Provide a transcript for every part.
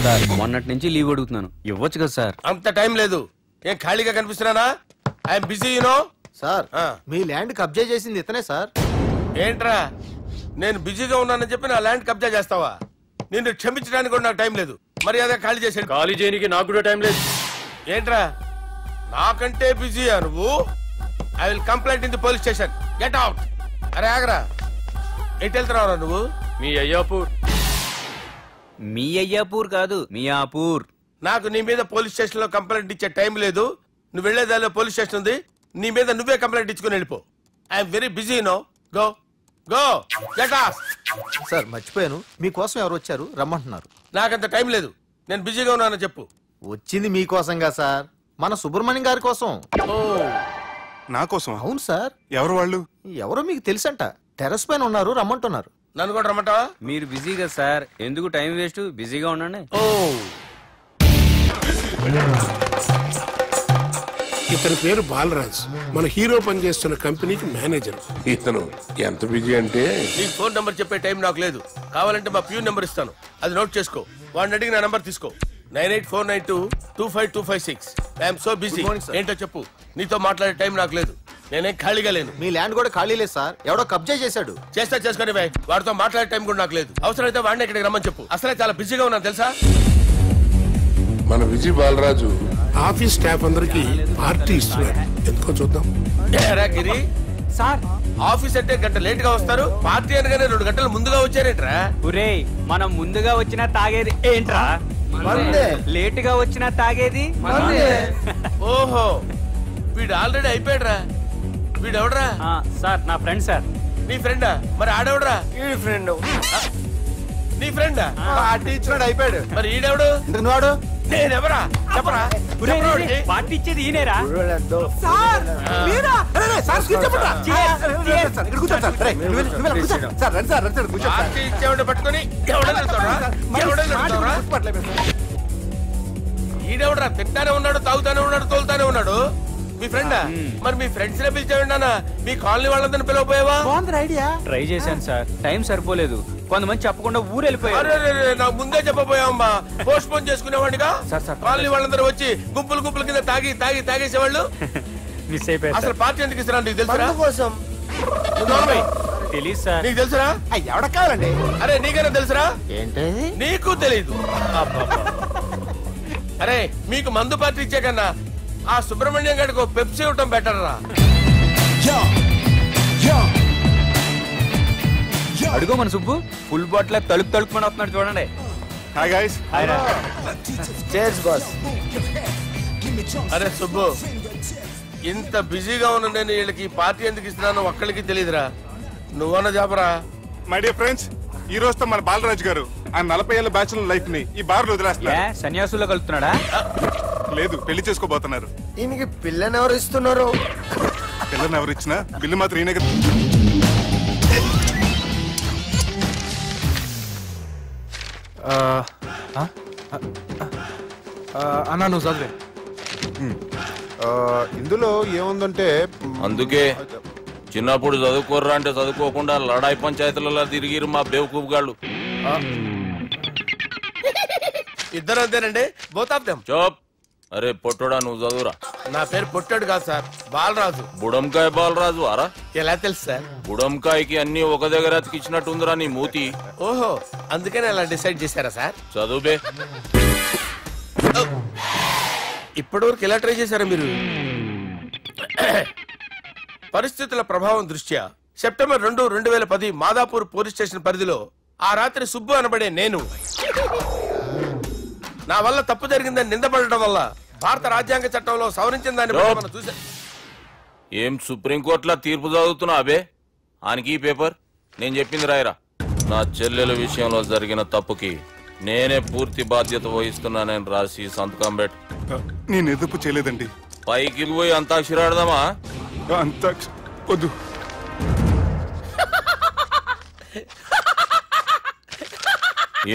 Sir మొన్నటి నుంచి leave అడుగుతున్నాను, ఇవ్వచ్చు కదా సార్? అంత టైం లేదు. ఏం ఖాళీగా కనిపిస్తున్నానా? I'm busy you know. సార్ మీ ల్యాండ్ కబ్జా చేసింది ఇతనే సార్. ఏంట్రా నేను బిజీగా ఉన్నానని చెప్పి నా ల్యాండ్ కబ్జా చేస్తావా? నిన్ను క్షమించడానికి కూడా నాకు టైం లేదు. మర్యాద ఖాళీ చేసాడు. ఖాళీ చేయడానికి నాకు కూడా టైం లేదు. ఏంట్రా నాకంటే బిజీయా నువ్వు? I will complaint in the police station. Get out. అరే ఆగరా, ఎటు వెళ్తున్నావురా నువ్వు? మీ అయ్యాపూర్. మీ అయ్యాపూర్ కాదు, మియాపూర్. నాకు నీ మీద పోలీస్ స్టేషన్ లో కంప్లైంట్ ఇచ్చే టైం లేదు. నువ్వు వెళ్లేదాలో పోలీస్ స్టేషన్ ఉంది, నీ మీద నువ్వే కంప్లైంట్ ఇచ్చుకుని వెళ్ళిపో. I'm very busy no. Go go get off. Sir మర్చిపోయాను, మీకోసం ఎవరు వచ్చారు రమ్మంటున్నారు. నాకంత టైం లేదు, నేను బిజీగా ఉన్నానని చెప్పు. వచ్చింది మీకోసంగా సార్, మన సుబ్రహ్మణ్యం గారి కోసం. ఓ నా కోసం? అవును సార్. ఎవరు వాళ్ళు? ఎవరో మీకు తెలుసంట, టెర్రస్ పైన ఉన్నారు, రమ్మంటున్నారు. నన్ను కూడా రమ్మంటావా? మీరు బిజీ కదా సార్, ఎందుకు టైం వేస్ట్, బిజీగా ఉండండి. ఓ ఇతని పేరు బాలరాజ్, మన హీరో పనిచేస్తున్న కంపెనీకి మేనేజర్. ఇతను ఎంత బిజీ అంటే నీకు ఫోన్ నంబర్ చెప్పే టైం నాకు లేదు. కావాలంటే మా ప్యూన్ నెంబర్ ఇస్తాను, అది నోట్ చేసుకో. వాడిని అడిగి నా నంబర్ తీసుకో. 9849225256. I'm so busy. ఏంటో చెప్పు. నీతో మాట్లాడే టైం నాకు లేదు, నేనేం ఖాళీగా లేను. మీ ల్యాండ్ కూడా ఖాళీ లేదు సార్, ఎవడో కబ్జా చేశాడు. చేస్తా చేసుకుని బాయ్, వాడితో మాట్లాడే టైం కూడా నాకు లేదు. అవసరమైతే వాడిని ఇక్కడికి రమ్మని చెప్పు. అసలే చాలా బిజీగా ఉన్నాను తెలుసా. మన విజయ్ బాలరాజు ఆఫీస్ స్టాఫ్ అందరికి పార్టీ ఇస్తున్నారు, ఎందుకో చూద్దాం. ఏరా గిరి సార్ ఆఫీస్ అంటే గంట లేట్ గా వస్తారు, పార్టీ అనగానే 2 గంటలు ముందుగా వచ్చారేంట్రా? ఒరే మనం ముందుగా వచ్చినా తాగేది ఏంట్రా? లేట్ గా వచ్చినా తాగేది. ఓహో వీడు ఆల్రెడీ అయిపోయాడురా. వీడు ఎవడరా? సార్ నా ఫ్రెండ్ సార్. నీ ఫ్రెండా? మరి ఆడెవడరా? నీ ఫ్రెండా? పార్టీ ఇచ్చినాడు, అయిపోయాడు. మరి ఈడెవడు? ఎందుకు నువ్వాడు? నేనెవరా చెప్పరా? పార్టీ ఇచ్చేది ఈయనేరా? పార్టీ ఇచ్చేవాడిని పట్టుకొని ఈడెవడరా? తింటానే ఉన్నాడు, తాగుతానే ఉన్నాడు, తోలుతానే ఉన్నాడు. మీ ఫ్రెండా? మరి మీ ఫ్రెండ్స్ నే పిలిచాడు. మీ కాలనీ వాళ్ళందరినీ పిలవపోయావా? ట్రై చేశాను సార్, టైం సరిపోలేదు. కొంతమంది చెప్పకుండా ఊరు వెళ్ళిపోయారు. నాకు ముందే చెప్పపోయావమ్మా, పోస్ట్ పోన్ చేసుకునేవాడిగా. సార్ కాలనీ వాళ్ళందరూ వచ్చి గుంపుల కింద తాగేసేవాళ్ళు. మిస్ అయిపోయారు. అసలు పార్టీ ఎందుకు ఇస్తున్నా నీకు తెలుసురా? తెలీదు సార్. నీకు తెలుసురా? ఎవడ కావాలండి? అరే నీకైనా తెలుసురా? ఏంటి నీకు తెలీదు? అరే మీకు మందు పార్టీ ఇచ్చే కన్నా ఆ సుబ్రహ్మణ్యం గారికి పెప్సీ ఇవ్వటం బెటర్ రా. అడుగో మన సుబ్బు ఫుల్ బాటిల్ తలుపుమని వస్తున్నాడు చూడండి. Hi guys. అరే సుబ్బు, ఇంత బిజీగా ఉన్న నేను వీళ్ళకి పార్టీ ఎందుకు ఇస్తున్నాను ఒక్కడికి తెలియదురా. నువ్వన్న చెప్పరా? మై డియర్ ఫ్రెండ్స్, ఈ రోజుతో మన బాలరాజు గారు ఆ 40 ఏళ్ల బ్యాచులర్ లైఫ్ ని ఈ బార్ లో వదిలేస్తున్నారు. సన్యాసుల్లో కలుపుతున్నాడా? లేదు, పెళ్లి చేసుకోబోతున్నారు. ఈయనకి పిల్లని ఎవరు ఇస్తున్నారు? పిల్లని ఎవరు ఇచ్చినా బిల్లు మాత్రం ఈయన. అన్నా నువ్వు చదివే. ఇందులో ఏముందంటే అందుకే చిన్నప్పుడు చదువుకోర్రా అంటే చదువుకోకుండా లడాయి పంచాయతీలలో తిరిగిరు మా బేవకూపు గాళ్ళు. ఇద్దరు అంతేనండి, బోత్ ఆఫ్ దెమ్. చోప్. అరే పొట్టోడా, నువ్వు చదువురా. నా పేరు పొట్టాడు కాదు సార్, బాలరాజు. బుడంకాయ బాలరాజు అరా? ఎలా తెలుసు సార్? బుడంకాయకి అన్ని ఒక దగ్గర అతికిచ్చినట్టుందిరా నీ మూతి. ఓహో అందుకని అలా డిసైడ్ చేశారా సార్? చదువుబే. ఇప్పటి వరకు ఎలా ట్రై చేశారా మీరు? పరిస్థితుల ప్రభావం దృష్ట్యా సెప్టెంబర్ 2, 2010 మాదాపూర్ పోలీస్ స్టేషన్ పరిధిలో ఆ రాత్రి సుబ్బు అనబడే నేను నా వల్ల తప్పు జరిగిందని నిందపడటం వల్ల భారత రాజ్యాంగ చట్టంలో సవరించిన దాన్ని మనం చూసా. ఏం సుప్రీంకోర్టులో తీర్పు చదువుతున్నా అబే? ఆనికి పేపర్ నేను చెప్పింది రాయరా. నా చెల్లెల విషయంలో జరిగిన తప్పుకి నేనే పూర్తి బాధ్యత వహిస్తున్నానని రాసి సంతకం పెట్టు. నేను ఎదుపు చేయలేదండి. పైకి పోయి అంతాక్షరి ఆడదామా? అంత వద్దు.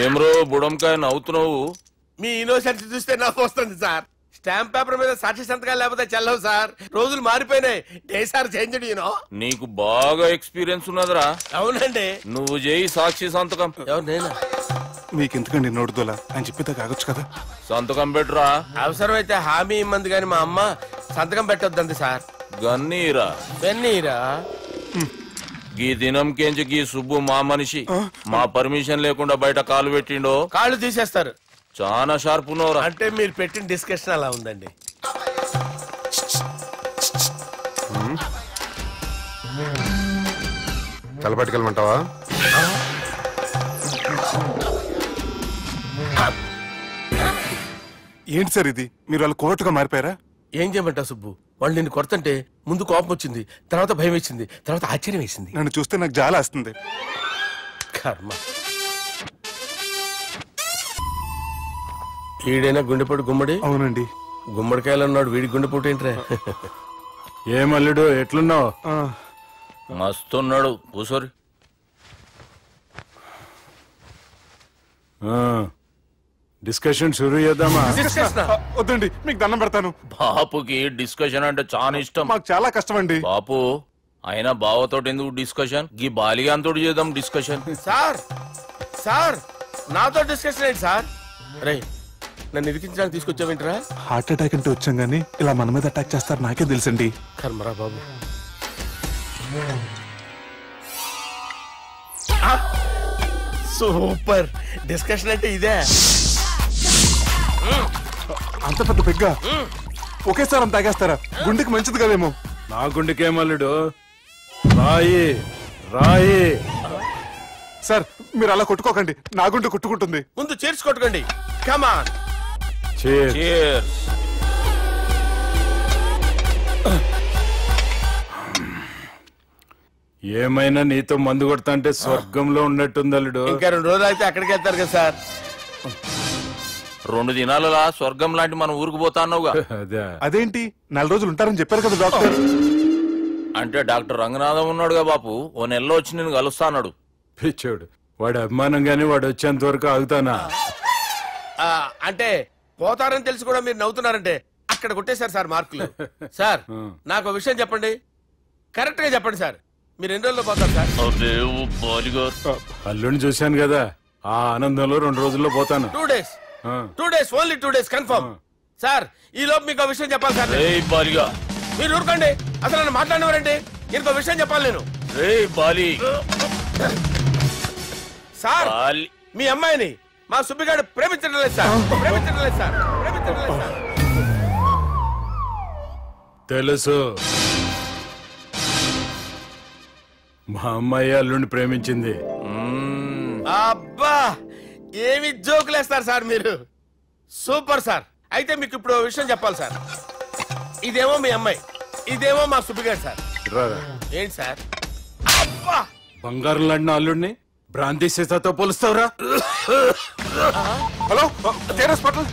ఏమ్రో బుడంకాయ నవ్వుతున్నావు? మీ ఇన్నోసెన్స్ చూస్తే నాకు వస్తుంది సార్. స్టాంప్ పేపర్ మీద సాక్షి సంతకాలు లేకపోతే చెల్లవు సార్. రోజులు మారిపోయినాయి. Day sir change. నీకు బాగా ఎక్స్పీరియన్స్ ఉన్నదిరా. అవునండి. నువ్వు చేయి సాక్షి సంతకం. ఎవరు? నేనా? మీకు ఎందుకండి నోడుదోలా అని చెప్పితే కాగొచ్చు కదా. సంతకం పెట్టురా. అవసరమైతే హామీ ఇమ్మంది కానీ మా అమ్మ సంతకం పెట్టొద్దంది సార్. గన్నీరా పెన్నీరా గీ దినం కేంచి గీ సుబ్బు మా మనిషి మా పర్మిషన్ లేకుండా బయట కాలు పెట్టిండో కాళ్ళు తీసేస్తారు. చాలా షార్ప్ ఉన్నవరా. అంటే మీరు పెట్టిన డిస్కషన్ అలా ఉందండి. తలపట్టుకెళ్ళమంటావా? ఏంటి సార్ ఇది, మీరు వాళ్ళు కోర్టుగా మారిపోయారా? ఏం చేయమంటావు సుబ్బు, వాళ్ళు నిన్ను కొడుతుంటే ముందు కోపం వచ్చింది, తర్వాత భయం వేసింది, తర్వాత ఆశ్చర్యం వేసింది. నన్ను చూస్తే నాకు జాలి వస్తుంది. కర్మ. ఈడైనా గుండెపోటు గుమ్మడి? అవునండి. గుమ్మడికాయలు అన్నాడు, వీడి గుండెపోటు ఏంట్రా? ఏమల్లుడు ఎట్లున్నావు? మస్తున్నాడు కూసోరి. డిస్కషన్ షురూ చేద్దామా? వద్దండి, మీకు దండం పెడతాను. బాపుకి డిస్కషన్ అంటే చాలా ఇష్టం. మాకు చాలా కష్టం అండి. బాపు అయినా బావతోటి ఎందుకు డిస్కషన్? గీ బాలిగాంతోటి చేద్దాం డిస్కషన్. సార్ సార్ నాతో డిస్కషన్ ఏంటి సార్? రే నన్ను ఇరికించడానికి తీసుకొచ్చావేంట్రా? హార్ట్ అటాక్ అంటే వచ్చాం గానీ ఇలా మన మీద అటాక్ చేస్తారు నాకే తెలుసండి. కర్మరా బాబు. సూపర్ డిస్కషన్ అంటే ఇదే. అంత పెద్ద పెగ్గా ఒకేసారి అంత తాగేస్తారా? గుండెకి మంచిది కదేమో. నా గుండెకేమల్లుడు, రాయి రాయి. సార్ మీరు అలా కొట్టుకోకండి, నా గుండె కొట్టుకుంటుంది. ముందు చేర్చుకొట్టుకోండి. కమాన్. Cheers. ఏమైనా నీతో మందు కొడతా అంటే స్వర్గంలో ఉన్నట్టుంది అల్లుడు. ఇంకా 2 రోజులు అయితే అక్కడికి వెళ్తారు కదా సార్. 2 దినాలలా స్వర్గం లాంటి మన ఊరికి పోతాన్నావుగా. అదే. అదేంటి 4 రోజులు ఉంటారని చెప్పారు కదా డాక్టర్. అంటే డాక్టర్ రంగనాథం ఉన్నాడుగా బాపు, ఓ నెలలో వచ్చి నేను కలుస్తాన్నాడు. పిచ్చోడు, వాడి అభిమానం గాని వాడు వచ్చేంత వరకు ఆగుతానా? అంటే పోతారని తెలిసి కూడా మీరు నవ్వుతున్నారంటే అక్కడ కొట్టేశారు సార్ మార్కులు. సార్ నాకు విషయం చెప్పండి, కరెక్ట్ గా చెప్పండి సార్. మీరు ఎన్ని రోజుల్లో పోతారు సార్? అల్లుడిని చూశాను కదా, ఆ ఆనందంలో 2 రోజుల్లో పోతాను. 2 days. 2 days, only 2 days confirm. Sir ఈ లోపు మీకు విషయం చెప్పాలి సార్. మీరు ఊరుకోండి, అసలు నన్ను మాట్లాడినవారండి. ఇంకో విషయం చెప్పాలి నేను. సార్ మీ అమ్మాయిని మా సుబ్బిగాడు ప్రేమించడం లేదు సార్. ప్రేమించడం లేదు సార్. ప్రేమించడం లేదు సార్. తెలుసు, మా అమ్మాయి అల్లుడిని ప్రేమించింది. అబ్బా ఏమి జోకులేస్తారు సార్ మీరు. Super sir. అయితే మీకు ఇప్పుడు విషయం చెప్పాలి సార్. ఇదేమో మీ అమ్మాయి, ఇదేమో మా సుబ్బిగాడు సార్. ఏంటి సార్? అబ్బా బంగారం లాంటి అల్లుడిని భ్రాంతి సీతతో పోలుస్తావురా? Hello hospital.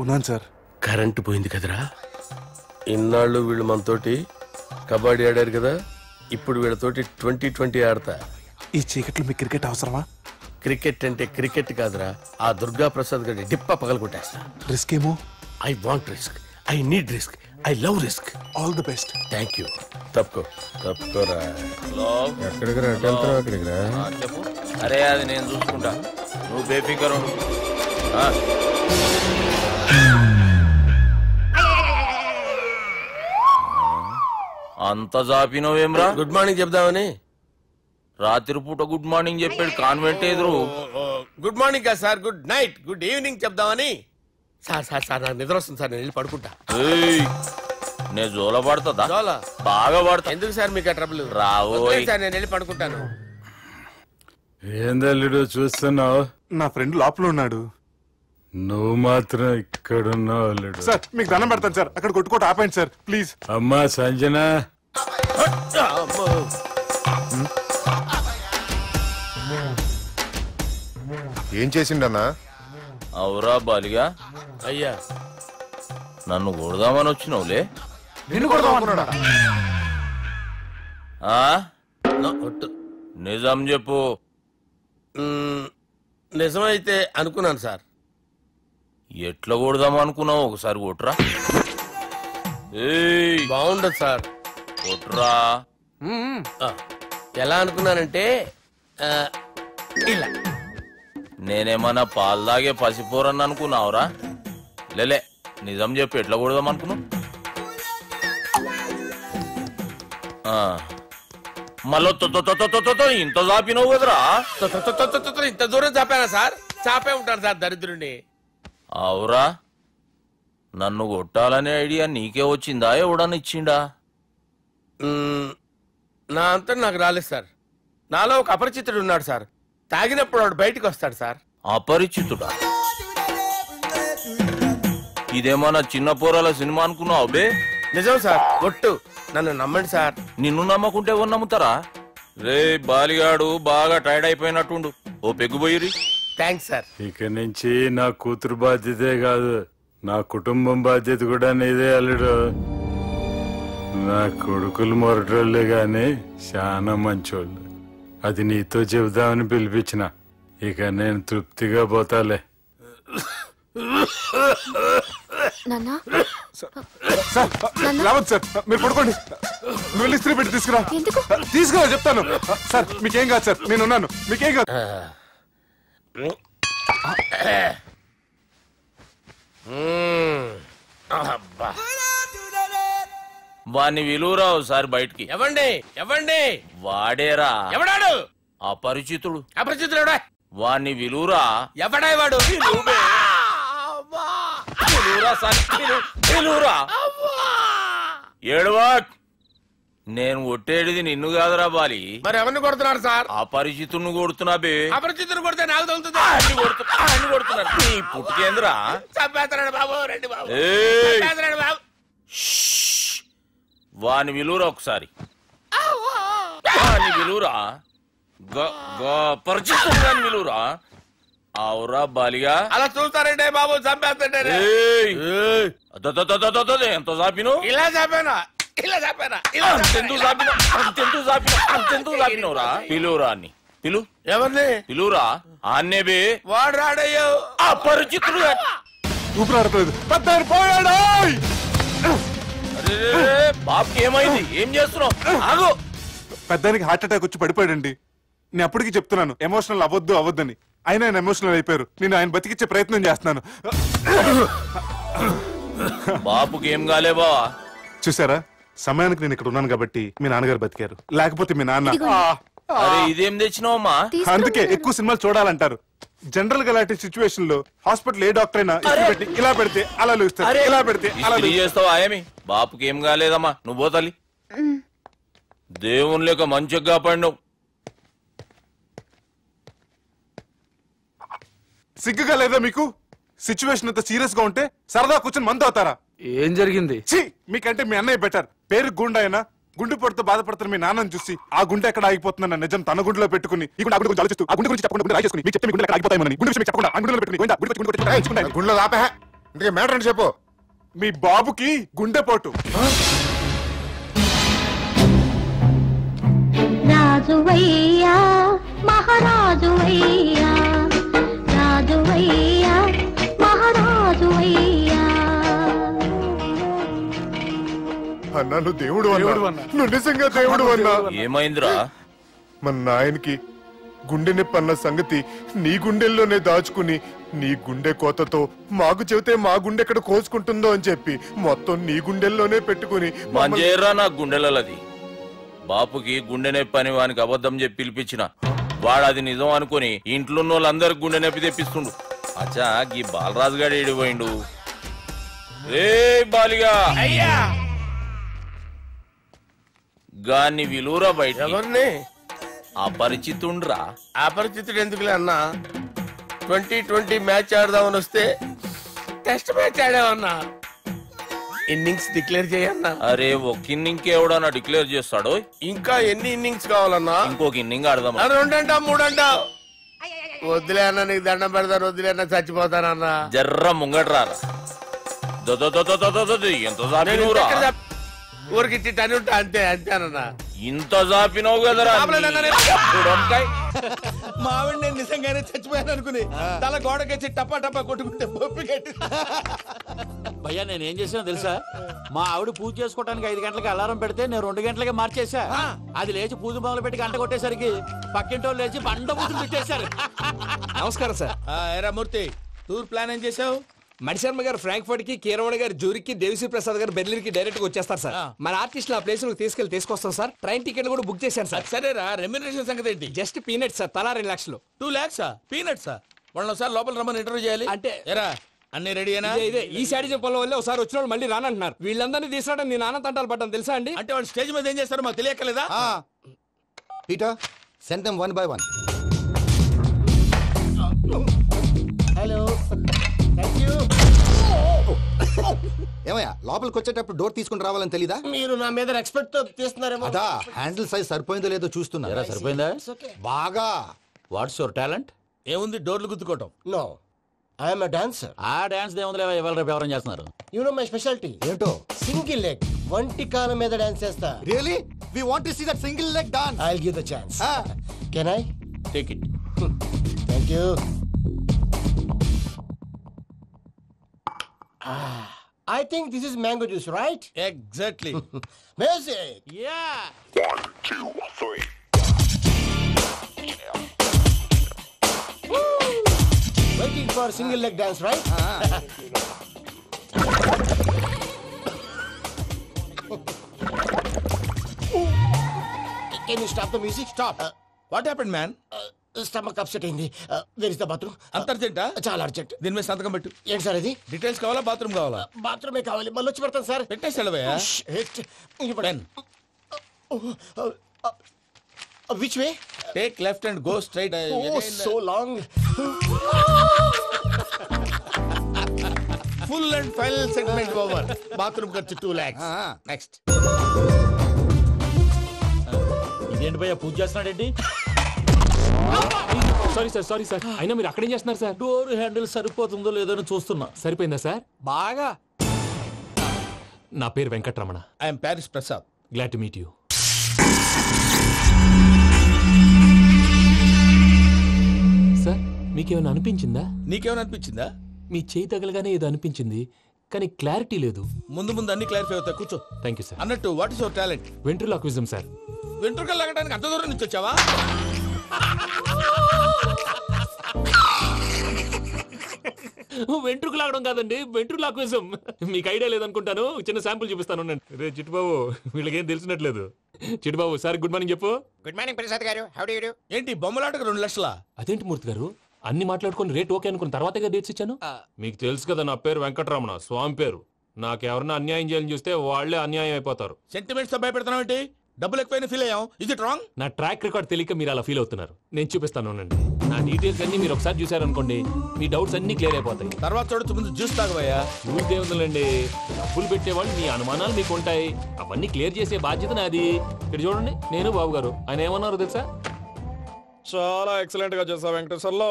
ఉన్నాను సార్. కరెంటు పోయింది కదరా. ఇన్నాళ్ళు వీళ్ళు మనతోటి కబడ్డీ ఆడారు కదా, ఇప్పుడు వీళ్ళతోటి 2020 ఆడతా. ఈ చీకట్లో మీకు క్రికెట్ అవసరమా? క్రికెట్ అంటే క్రికెట్ కాదురా, ఆ దుర్గా ప్రసాద్ గారి డిప్ప పగల కొట్టేస్తా. రిస్క్ ఏమో. I want risk, I need risk, I love risk. All the best. Thank you. తప్పుకోరా. ఎక్కడికి రా? అక్కడికి రా. చెప్పు. అరే అది నేను చూసుకుంటా, నువ్వు బేఫికర్ ఉండు. అంత జాపినవేమ్రా? గుడ్ మార్నింగ్ చెప్దామని. రాత్రి పూట గుడ్ మార్నింగ్ చెప్పాడు కాన్వెంట్ ఎదురు. గుడ్ మార్నింగ్ కదా sir, good night, good evening చెప్దామని. సార్ సార్ సార్ నాకు నిద్ర వస్తుంది సార్, నేను వెళ్ళి పడుకుంటా. నేను జోల పడుతుందా? జోలా బాగా పడతా. ఎందుకు సార్ మీకు ఆ ట్రబుల్? రావోయ్ సార్ నేను వెళ్ళి పడుకుంటాను. ఏందల్లుడు చూస్తున్నావు? నా ఫ్రెండ్ లోపల ఉన్నాడు. నువ్వు మాత్రం ఇక్కడున్నావు అల్లుడు. సార్ మీకు దండం పెడతాను సార్, అక్కడ కొట్టుకోట ఆపండి సార్ ప్లీజ్. అమ్మా సంజన, ఏం చేసిండన్నా? అవురా బాలిగా, అయ్యా నన్ను కొడదామని వచ్చినావులే. నిన్ను కొడదామన్నాడా? నిజం చెప్పు. నిజమైతే అనుకున్నాను సార్. ఎట్లా కొడదాం అనుకున్నావు? ఒకసారి కొట్టురా. బాగుండదు సార్. కొట్రా. ఎలా అనుకున్నానంటే ఇలా. నేనేమన్నా పాలు తాగే పసిపోరని అనుకున్నావురా? లేలే, నిజం చెప్పి ఎట్లా కొడదాం అనుకున్నావు? మళ్ళీ ఇంత చాపినవు కదరా? ఇంత దూరం చాపానా సార్? చాపే ఉంటాను సార్ దరిద్రుడిని. అవురా, నన్ను కొట్టాలనే ఐడియా నీకే వచ్చిందా? ఎవడన్నా ఇచ్చిండా? నా అంతా నాకు రాలేదు సార్. నాలో ఒక అపరిచితుడు ఉన్నాడు సార్. తాగినప్పుడు వాడు బయటికి వస్తాడు సార్. అపరిచితుడా? ఇదేమన్నా చిన్న పోరాల సినిమా అనుకున్నావు బే? నిజం సార్, ఒట్టు, నన్ను నమ్మండి సార్. నిన్ను నమ్మకుంటే ఎవరు నమ్ముతారా? రే బాలిగాడు బాగా టైర్డ్ అయిపోయినట్టుండు, ఓ పెగ్గుబోయిరి. Thanks sir. ఇక నుంచి నా కూతురు బాధ్యతే కాదు, నా కుటుంబం బాధ్యత కూడా నీదే అల్లుడు. నా కొడుకులు మొరటోళ్లే గాని చాలా మంచోళ్ళు. అది నీతో చెబుదామని పిలిపించిన. ఇక నేను తృప్తిగా పోతాలే. రావద్దు సార్, మీరు పడుకోండి. నువ్వు వెళ్ళి ఇస్త్రీ పెట్టి తీసుకురా. తీసుకురా చెప్తాను సార్. మీకేం కాదు సార్, నేను ఉన్నాను. మీకేం కాదు. వాణ్ణి విలువరావు సార్ బయటికి. ఎవండి ఎవండి? వాడేరా. ఎవడాడు? అపరిచితుడు. అపరిచితుడు వాణ్ణి విలువరా. ఎవడాయి వాడు? ఏడవా. నేను కొట్టేడిది నిన్ను కాదురా బాలి. మరి ఎవరిని కొడుతున్నారు సార్? అపరిచితుడిని కొడుతున్నా బే. అపరిచితుడు కొడితే నాకు తగులుతుంది. కొడుతున్నారు నీ పుట్టుకేంద్రా. చంపేస్తున్నాడు బాబు, రండి బాబు. బాబు. వాని విలువరా ఒకసారి. వాని విలువరా. పరిచితుడు విలువరా. అవురా బాలిగా. అలా చూస్తారంటే బాబు, చంపేస్తాడే. ఎంత చాపిను? ఇలా చాపానా? ఇలా చాపానా? అంతెందుకు చాపినవురా? పిలువురా అన్ని. పిలు. ఎవరిని పిలువురా. అన్నే బే. వాడు రాడయ్యో. అపరిచితుడు. ఊపిరాడలేదు. పెద్దాయన పోయాడు. బాబుకి ఏమైంది? ఏం చేస్తున్నావు? ఆగు. పెద్దానికి హార్ట్ అటాక్ వచ్చి పడిపోయాడండి. నేను అప్పటికి చెప్తున్నాను ఎమోషనల్ అవ్వద్దని. ఆయన ఎమోషనల్ అయిపోయారు. నేను ఆయన బతికిచ్చే ప్రయత్నం చేస్తున్నాను. బాబుకి ఏం కాలే బావా? చూసారా, సమయానికి నేను ఇక్కడ ఉన్నాను కాబట్టి మీ నాన్నగారు బతికారు. లేకపోతే మీ నాన్న. అరే ఇదేం తెచ్చినావమ్మా? అందుకే ఎక్కువ సినిమాలు చూడాలంటారు. జనరల్ గా అలాంటి సిచ్యువేషన్ లో హాస్పిటల్ ఏ డాక్టర్ అయినా ఇలా పెడితే అలా లూస్తారు, ఇలా పెడితే అలా చేస్తావా? ఏమి బాపుకి ఏం కాలేదమ్మా, నువ్వు పోతాలి. దేవుని లేక మంచిగా పడినావు. సిగ్గుగా లేదా మీకు? సిచ్యువేషన్ అంత సీరియస్ గా ఉంటే సరదా కూర్చొని మందు అవుతారా? ఏం జరిగింది? మీకంటే మీ అన్నయ్య బెటర్. పేరు గుండె అయినా గుండె పొడితో బాధపడుతున్న మీ నాన్నని చూసి ఆ గుండె ఎక్కడ ఆగిపోతుందన్న నిజం తన గుండెలో పెట్టుకుని ఈ గుండె గురించి ఆలోచిస్తూ ఆ గుండె గురించి చెప్పకుండా రాజేసుకుని మీకు చెప్తే మీ గుండె ఎక్కడ ఆగిపోతాయని గుండె విషయం చెప్పకుండా ఆ గుండెలో పెట్టుకుని గుండెలో ఆపే. ఇందుకే మ్యాటర్ అని చెప్పు. మీ బాబుకి గుండెపోటు. రాజువయ్యా మహారాజువయ్యా, రాజువయ్యా మహారాజువయ్యా. అన్నా నువ్వు దేవుడు అన్నా, నువ్వు నిజంగా దేవుడు అన్నా. ఏమైందిరా? మన నాయనకి గుండె నొప్పి అన్న సంగతి నీ గుండెల్లోనే దాచుకుని నీ గుండె కోతతో మాకు చెబితే మా గుండె ఎక్కడ కోసుకుంటుందో అని చెప్పి మొత్తం నీ గుండెల్లోనే పెట్టుకుని మంజేరా నా గుండెలది. బాపుకి గుండె నొప్పి అని వానికి అబద్ధం చెప్పి పిలిపించిన వాడు అది నిజం అనుకుని ఇంట్లో ఉన్న వాళ్ళందరికి గుండె నొప్పి తెప్పిస్తుండు. అచ్చా గీ బాలరాజు గారు ఏడిపోయిండు. రే బాలిగా అయ్యా, గాన్ని విలువరా బయట. ఎవరిని? అపరిచితుండ్రా. అపరిచితుడు ఎందుకులే అన్నా? 2020 మ్యాచ్ ఆడదామని వస్తే టెస్ట్ మ్యాచ్ ఆడామన్నా. ఇన్నింగ్స్ డిక్లేర్ చేయన్నా. అరే ఒక ఇన్నింగ్ ఎవడన్నా డిక్లేర్ చేస్తాడు? ఇంకా ఎన్ని ఇన్నింగ్స్ కావాలన్నా? ఇంకొక ఇన్నింగ్ ఆడదాం. 2 అంటావు 3 అంటావు. వద్దులే అన్న, నీకు దండం పెడతాను. వద్దులే అన్న, చచ్చిపోతానన్నా. జర్ర ముంగట్రారా. ఎంత జాపినవురా? ఊరికి టని ఉంటా అంతే అంతేనన్నా. ఇంత జాపినవు కదరా. మావిడ నేను నిజంగానే చచ్చిపోయాను అనుకుని తల గోడకొచ్చి టపా టపా కొట్టుకుంటే బొప్పి కట్టి భయ్యా నేనేం చేసినా తెలుసా, మా ఆవిడ పూజ చేసుకోవడానికి 5 గంటలకి అలారం పెడితే నేను 2 గంటలకి మార్చేసా. అది లేచి పూజ మొదలు పెట్టి గంట కొట్టేసరికి పక్కింటోళ్ళు లేచి బండ పూజలు పెట్టేశారు. నమస్కారం సార్. ఎరా మూర్తి, టూర్ ప్లాన్ ఏం చేసావు? మణిశర్మ గారు ఫ్రాంక్ఫర్ట్ కి, కీరవాణి గారు జూరిక్ కి, దేవిశ్రీ ప్రసాద్ గారు బెర్లిన్ కి డైరెక్ట్ గా వచ్చేస్తారు సార్. మన ఆర్టిస్ట్ ఆ ప్లేస్ తీసుకొస్తాం సార్. ట్రైన్ టికెట్ కూడా బుక్ చేశాను సార్. సరేరా, రెమ్యూనరేషన్ సంగతి ఏంటి? జస్ట్ పీనట్ సార్, తలా 2 లక్షలు. 2 lakhs పీనట్సా? వాళ్ళని ఒకసారి లోపల రమ్మని ఇంటర్వ్యూ చేయాలి. అంటే ఎరా అన్ని రెడీ అయినా? ఇదే ఈ శాడిజం పనుల వల్లే ఒకసారి వచ్చిన వాళ్ళు మళ్ళీ రానంటున్నారు. వీళ్ళందరినీ తీసుకురావడం నేను నాన్న తంటాలు పడ్డాను తెలుసా అండి. అంటే వాళ్ళు స్టేజ్ మీద ఏం చేస్తారో మాకు తెలియక్కలేదా? Peter send them 1 by 1. Hello, thank you. ఏమయ్యా లోపలికి వచ్చేటప్పుడు డోర్ తీసుకుని రావాలని తెలీదా? మీరు నా మీద ఎక్స్పెక్ట్ తో తీస్తున్నారేమో. అదా హ్యాండిల్ సైజ్ సరిపోయిందో లేదో చూస్తున్నా. సరిపోయిందా? బాగా. What's your talent? ఏముంది, డోర్లు గుద్దుకోవటం. No, I'm a dancer. ఆ డాన్స్ దేవుందిలే, ఇవాళ రేపు ఎవరైనా చేస్తున్నారు. యు నో మై స్పెషాలిటీ ఏంటో? సింగిల్ లెగ్, వంటి కాలం మీద డాన్స్ చేస్తా. Really we want to see that single leg dance. I will give the chance. Can I take it? Thank you. I think this is mango juice, right? Exactly. Music. Yeah. 1, 2, 3. Waiting for single leg dance, right? Can you stop the music? Stop. What happened, man? Stomach upset అయింది. Where is the bathroom? అంత అర్జెంటా? చాలా urgent. దీని మీద సంతకం పెట్టు. ఏంటి sir ఇది? Details కావాలా, బాత్రూమ్ కావాలా? బాత్రూమే కావాలి. మళ్ళీ వచ్చి పెడతాను సార్. పెట్టేసి వెళ్ళవయ్యా. Which way? Take left and go straight. Oh, so long. Full and final segment over. Bathroom ఖర్చు 2 lakhs. Next. ఇదేంటి భయ్యా పూజ చేస్తున్నాడేంటి? Sorry sir. అయినా మీరు అక్కడేం చేస్తున్నారు సార్? డోర్ హ్యాండిల్ సరిపోతుందో లేదో అని చూస్తున్నా. సరిపోయిందా సార్? బాగా. నా పేరు Venkataramana. I'm Paris Prasad. Glad to meet you. Sir మీకేమైనా అనిపించిందా? నీకేమైనా అనిపించిందా? మీ చేయి తగలగానే ఏదో అనిపించింది, కానీ క్లారిటీ లేదు. ముందు అన్ని క్లారిఫై అవుతాయి, కూర్చో. Thank you sir. అన్నట్టు what is your talent? Ventriloquism sir. వెంట్రుకలు లాగడానికి అంత దూరం నుంచి వచ్చావా? వెంట్రుకు లాగడం కాదండి, వెంట్రులాక్విజం. మీకు ఐడియా లేదనుకుంటాను, చిన్న శాంపుల్ చూపిస్తాను. రే చిట్టుబాబు, వీళ్ళకేం తెలిసినట్లేదు. చిట్టుబాబు సార్ గుడ్ మార్నింగ్ చెప్పు. గుడ్ మార్నింగ్ ప్రసాద్ గారు. How do you do? ఏంటి బొమ్మలాటకు 2 లక్షలా? అదేంటి మూర్తి గారు, అన్ని మాట్లాడుకుని రేట్ ఓకే అనుకున్న తర్వాతగా డేట్స్ ఇచ్చాను. మీకు తెలుసు కదా నా పేరు వెంకటరమణ, స్వామి పేరు. నాకెవరన్నా అన్యాయం చేయాలని చూస్తే వాళ్లే అన్యాయం అయిపోతారు. సెంటిమెంట్స్ తో భయపెడతావు ఏంటి? డబ్బులు ఎక్కువైనా ఫీల్ అయ్యాం. Is it wrong? నా ట్రాక్ రికార్డ్ తెలియక మీరు అలా ఫీల్ అవుతున్నారు. నేను చూపిస్తాను. నా డీటెయిల్స్ అన్ని మీరు ఒకసారి చూసారనుకోండి, మీ డౌట్స్ అన్ని క్లియర్ అయిపోతాయి. తర్వాత చూడొచ్చు, ముందు జ్యూస్ తాగవయ్యా. జ్యూస్ దేవుందండి, డబ్బులు పెట్టేవాళ్ళు మీ అనుమానాలు మీకు ఉంటాయి, అవన్నీ క్లియర్ చేసే బాధ్యత నాది. ఇక్కడ చూడండి, నేను బాబు గారు. ఆయన ఏమన్నారు తెలుసా? చాలా ఎక్సలెంట్ గా చేసావు వెంకటేశ్వర్లో.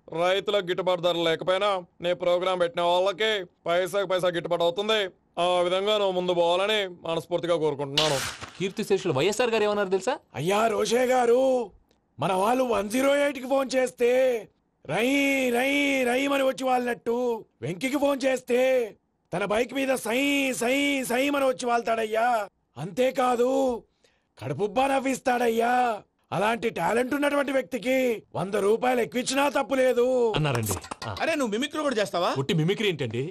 రైతులకు గిట్టుబాటు ధర లేకపోయినా నీ ప్రోగ్రాం పెట్టిన వాళ్ళకి పైసాకి పైసా గిట్టుబాటు అవుతుంది. ఆ విధంగా నువ్వు ముందు పోవాలని మనస్ఫూర్తిగా కోరుకుంటున్నాను. కీర్తిశేషులు వైఎస్ఆర్ గారు ఏమన్నారు తెలుసా? అయ్యా రోషే గారు, మన వాళ్ళు 108కి ఫోన్ చేస్తే రై రై రై అని వచ్చి వాళ్ళనట్టు, వెంకికి ఫోన్ చేస్తే తన బైక్ మీద సై సై సై అని వచ్చి వాళ్తాడయ్యా. అంతేకాదు కడుపుబ్బా నవ్విస్తాడయ్యా. అలాంటి టాలెంట్ ఉన్నటువంటి వ్యక్తికి 100 రూపాయలు ఎక్కువిచ్చినా తప్పు లేదు అన్నారండి. అరే నువ్వు మిమిక్రీ కూడా చేస్తావా? పుట్టి మిమిక్రీ ఏంటండి?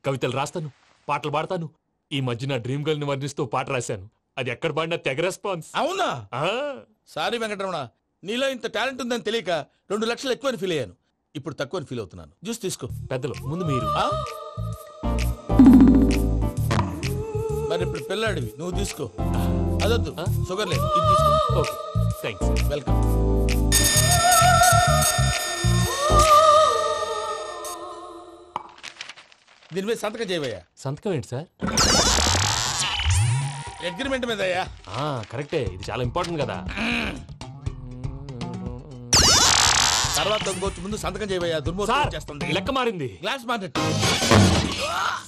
కవితలు రాస్తాను, పాటలు పాడతాను. ఈ మధ్య నా డ్రీమ్ గర్ల్ ని వర్ణిస్తూ పాట రాశాను. అది ఎక్కడ పాడినా తెగ రెస్పాన్స్. అవునా? సారీ వెంకటరమణ, నీలో ఇంత టాలెంట్ ఉందని తెలియక 2 లక్షలు ఎక్కువని ఫీల్ అయ్యాను. ఇప్పుడు తక్కువని ఫీల్ అవుతున్నాను. జ్యూస్ తీసుకో. పెద్దలు ముందు మీరు. మరి ఇప్పుడు పిల్లాడివి, నువ్వు తీసుకో. అదొద్దు, షుగర్ లేదు, ఇది తీసుకో. Okay thanks. వెల్కమ్. దీని మీద సంతకం చేయవయ్యా. సంతకం ఏంటి సార్? అగ్రిమెంట్ మీద అయ్యా. కరెక్టే, ఇది చాలా ఇంపార్టెంట్ కదా. తర్వాత ఇంకొచ్చి ముందు సంతకం చేయవయ్యా. దుర్మోహం చేస్తుంది. లెక్క మారింది. గ్లాస్ మార్కెట్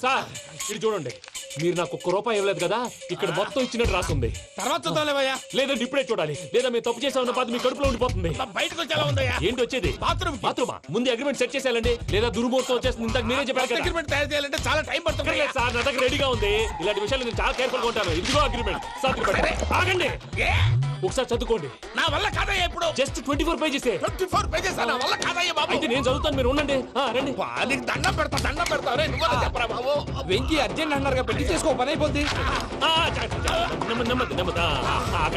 సార్ ఇది చూడండి, మీరు నాకు ₹1 ఇవ్వలేదు కదా, ఇక్కడ మొత్తం ఇచ్చినట్టు రాస్తుంది. తర్వాత చూద్దాంలేవయ్యా. లేదంటే ఇప్పుడే చూడాలి, లేదా మేము తప్పు చేసామన్న బాధ మీ కడుపులో ఉండిపోతుంది. బయటకు వచ్చి ఎలా ఉందయ్యా? ఏంటి వచ్చేది? బాత్రూమా? ముందు అగ్రిమెంట్ సెట్ చేసేయాలండి, లేదా దుర్ముహూర్తం వచ్చేస్తుంది. ఇంతకు మీరే చెప్పారు కదా. అగ్రిమెంట్ తయారు చేయాలంటే చాలా టైం పడుతుంది సార్. నా దగ్గర రెడీగా ఉంది. ఇలాంటి విషయాలు నేను చాలా కేర్ఫుల్ గా ఉంటాను. ఇదిగో అగ్రిమెంట్. ఆగండి, ఒకసారి చదువుకోండి. నా వల్ల కాదయ్యా. ఇప్పుడు జస్ట్ 24 పేజెస్. 24 పేజెస్ నా వల్ల కాదయ్యా బాబు. అయితే నేను చదువుతాను, మీరు ఉండండి. రండి. నీకు దండం పెడతా. రే నువ్వు చెప్పరా బాబు. వెంకీ అర్జెంట్ అన్నారుగా, పెళ్లి చేసుకో, పని అయిపోద్ది. నెమ్మది